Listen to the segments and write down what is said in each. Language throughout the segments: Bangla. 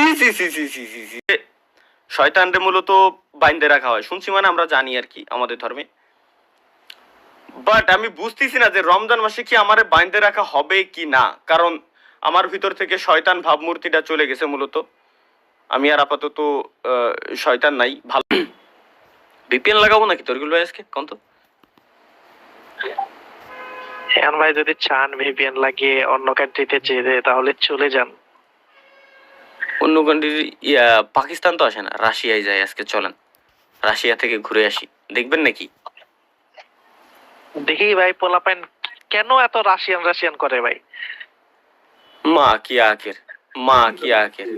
সি সি সি সি সি সি সি শয়তানরে মূলত বাইন্ধে রাখা হয় শুনছি, মানে আমরা জানি আর কি আমাদের ধর্মে। বাট আমি বুঝতেছি না যে রমজান মাসে কি আমারে বাইন্ধে রাখা হবে কি না, কারণ আমার ভিতর থেকে শয়তান ভাবমূর্তিটা চলে গেছে মূলত। আমি আর আপাতত শয়তান নাই। ভালো ভিপিএন লাগাবো নাকি তরিকুল ভাই আজকে কোন তো? এখন ভাই যদি চান ভিপিএন লাগিয়ে অন্য কান্ট্রিতে যেতে তাহলে চলে যান। অন্য কান্ট্রি পাকিস্তান তো আসে না, রাশিয়ায় যায় আজকে, চলেন রাশিয়া থেকে ঘুরে আসি, দেখবেন নাকি? দেখি ভাই পোলাপাইন কেন এত রাশিয়ান রাশিয়ান করে ভাই। মা কি আখের, মা কি আখের।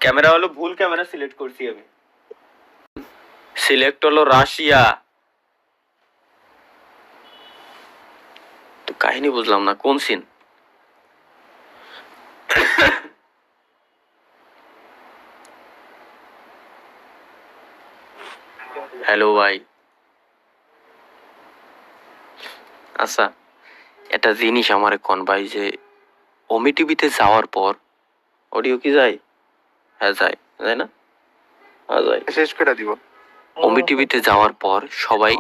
ক্যামেরা হলো ভুল ক্যামেরা সিলেক্ট করছি আমি, সিলেক্ট হলো রাশিয়া। তো কাহিনী বুঝলাম না কোন সিন। হ্যালো ভাই। আচ্ছা একটা জিনিস আমার কোন ভাই, যে ওমি টিভিতে যাওয়ার পর অডিও কি যায়? হ্যাঁ যায়, যায় না? হ্যাঁ যায়। শেষ করে দিব। ওমি টিভিতে যাওয়ার পর সবাই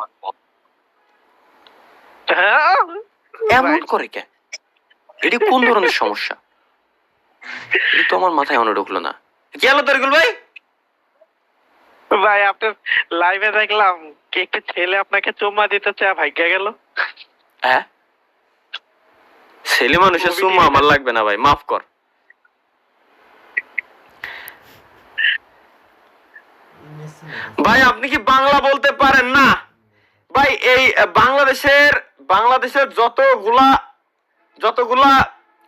এমন করে কে? এটি কোন ধরনের সমস্যা? এটি তো আমার মাথায় অনেক ঢুকলো না। কি হলো তরিকুল ভাই? ভাই আপনার লাইভে দেখলাম কে একটা ছেলে আপনাকে চুম্মা দিতে চায়, ভাগ্য গেল। হ্যাঁ ছেলে মানুষের চুম্মা আমার লাগবে না ভাই, মাফ কর ভাই। আপনি কি বাংলা বলতে পারেন না ভাই? এই বাংলাদেশের যতগুলা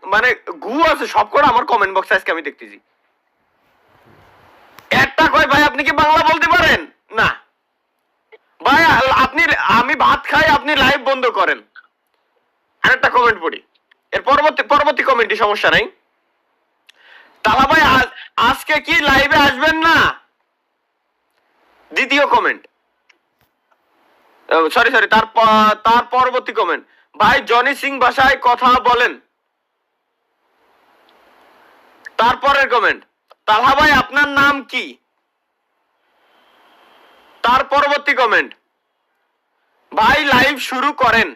মানে গু আছে সবকটা আমার কমেন্ট বক্সে আজকে আমি দেখতেছি। একটা কয় ভাই আপনি কি বাংলা বলতে পারেন না? ভাই আপনি, আমি ভাত খাই আপনি লাইভ বন্ধ করেন। আরেকটা কমেন্ট পড়ি, এর পরবর্তী কমেন্টই সমস্যা নাই। তালা ভাই আজকে কি লাইভে আসবেন না? দ্বিতীয় কমেন্ট, সরি তার পরবর্তী কমেন্ট, ভাই জনি সিং ভাষায় কথা বলেন। তারপরের কমেন্ট, তালহা ভাই আপনার নাম কি? তার পরবর্তী কমেন্ট, ভাই লাইভ শুরু করেন।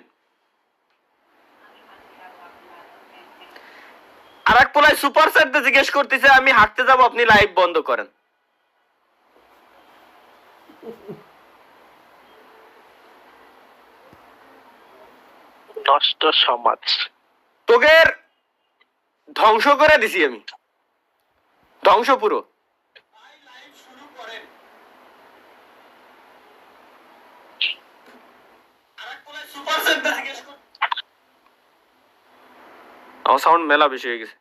আর এক পোলায় সুপার স্যারদের জিজ্ঞেস করতেছে আমি হাঁটতে যাব আপনি লাইভ বন্ধ করেন। নষ্ট সমাজ, তোদের ধ্বংস করে দিছি আমি, ধ্বংস পুরো। আমার সাউন্ড মেলা বেশি হয়ে গেছে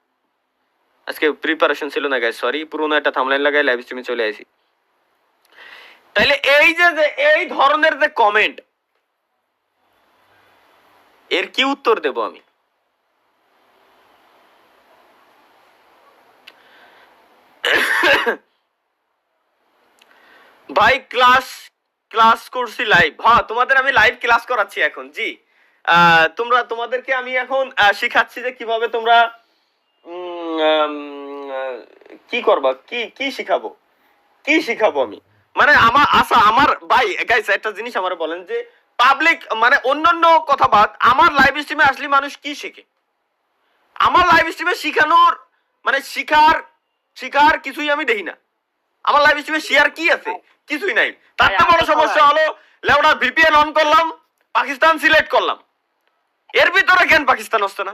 আজকে, প্রিপারেশন ছিল না গাইস, সরি। পুরোনো একটা থাম্বনেল লাগাই লাইভ স্ট্রিমে চলে আসি। তাইলে এই যে এই ধরনের যে কমেন্ট, এর কি উত্তর দেব আমি? ভাই ক্লাস করছি লাইভ, হ্যাঁ তোমাদের আমি লাইভ ক্লাস করাচ্ছি এখন। জি তোমাদেরকে আমি এখন শিখাচ্ছি যে কিভাবে তোমরা কি করবা, কি শিখাবো আমি, মানে আমার ভাই গাইস একটা জিনিস আমার বলেন যে পাবলিক মানে অন্যান্য কথা বাদ, আমার লাইভ স্ট্রিমে আসলে মানুষ কি শেখে? আমার লাইভ স্ট্রিমে শিখানোর মানে শিখার কিছুই আমি দেখি না। আমার লাইভ স্ট্রিমে শেয়ার কি আছে? কিছুই নাই। তাতে বড় সমস্যা হলো লেওড়া ভিপিএন অন করলাম, পাকিস্তান সিলেক্ট করলাম, এর ভিতরে কেন পাকিস্তান আসছে না?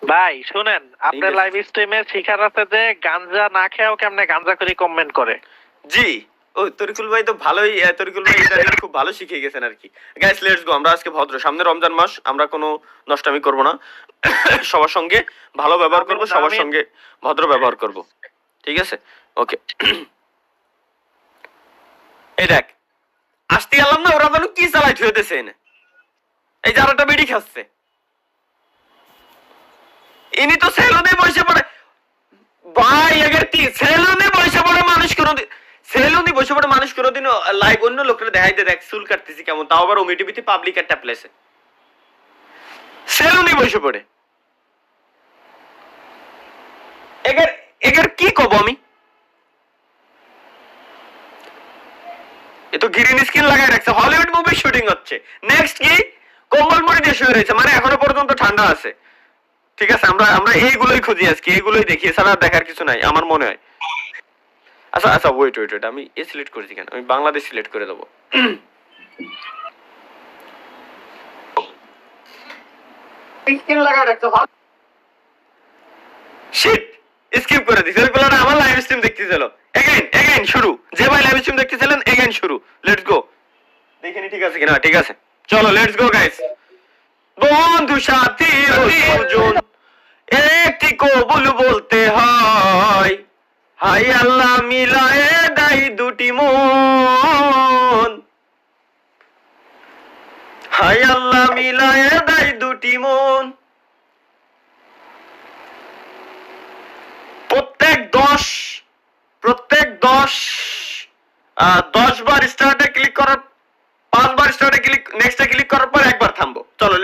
ভাই শুনেন আপনার লাইভ স্ট্রিমে শিখার আছে যে গাঞ্জা না খেয়েও কেমনে গাঞ্জা করে কমেন্ট করে। জি ও তরিকুল ভাই তো ভালোই, তরিকুল ভাই এটা খুব ভালো শিখে গেছেন আর কি। গাইস লেটস গো, আমরা আজকে ভদ্র, সামনে রমজান মাস, আমরা কোনো নষ্টামি করব না, সবার সঙ্গে ভালো ব্যবহার করব, সবার সঙ্গে ভদ্র ব্যবহার করব, ঠিক আছে? ওকে এই দেখ আসতে গেলাম না, ওরা যেন কি চালাই থুয়েতেছে এনে, এই যারাটা বিড়ি খাচ্ছে ইনি তো সেলুনে বসে পড়ে ভাই, আগের সেলুনে বসে পড়ে মানুষ কোনোদিন, সেলুনে বসে পড়ে মানুষ কোনোদিন লাইভ অন্য লোকের দেখাইতে দেখ চুল কাটতেছি কেমন, তাও আবার ওমি টিভিতে পাবলিক একটা প্লেসে সেলুনে বসে পড়ে। এটার কি কব আমি? এ তো গ্রিন স্ক্রিন লাগাই রাখছে, হলিউড মুভি শুটিং হচ্ছে। নেক্সট কি? কম্বল মুড়ি দিয়ে শুয়ে রয়েছে, মানে এখনো পর্যন্ত ঠান্ডা আছে। ঠিক আছে, আমরা আমরা এইগুলোই খুঁজি আজকে, এইগুলোই দেখি, এছাড়া আর দেখার কিছু নাই আমার মনে হয়। আচ্ছা আচ্ছা, ওয়েট ওয়েট ওয়েট, আমি এ সিলেক্ট করেছি কেন? আমি বাংলাদেশ সিলেক্ট করে দেবো। শিট, স্কিপ করে দিছি। ওই প্লেয়ার আমার লাইভ স্ট্রিম দেখতেছিল। এগেইন শুরু। যে ভাই লাইভ স্ট্রিম দেখতেছিলেন, এগেইন শুরু। Let's go. দেখিনি ঠিক আছে কিনা। ঠিক আছে, চলো লেটস গো গাইস। বন্ধু সাথী ও সুজন, একটি কবুল বলতে হয়। হাই আল্লাহ মিলায়ে দেয় দুটি মন, হাই আল্লাহ মিলায়ে দেয় দুটি মন। প্রত্যেক 10 বার স্টার্টে ক্লিক করার, 5 বার স্টার্টে ক্লিক, নেক্সটে ক্লিক করার পর একবার থামবো। চলো।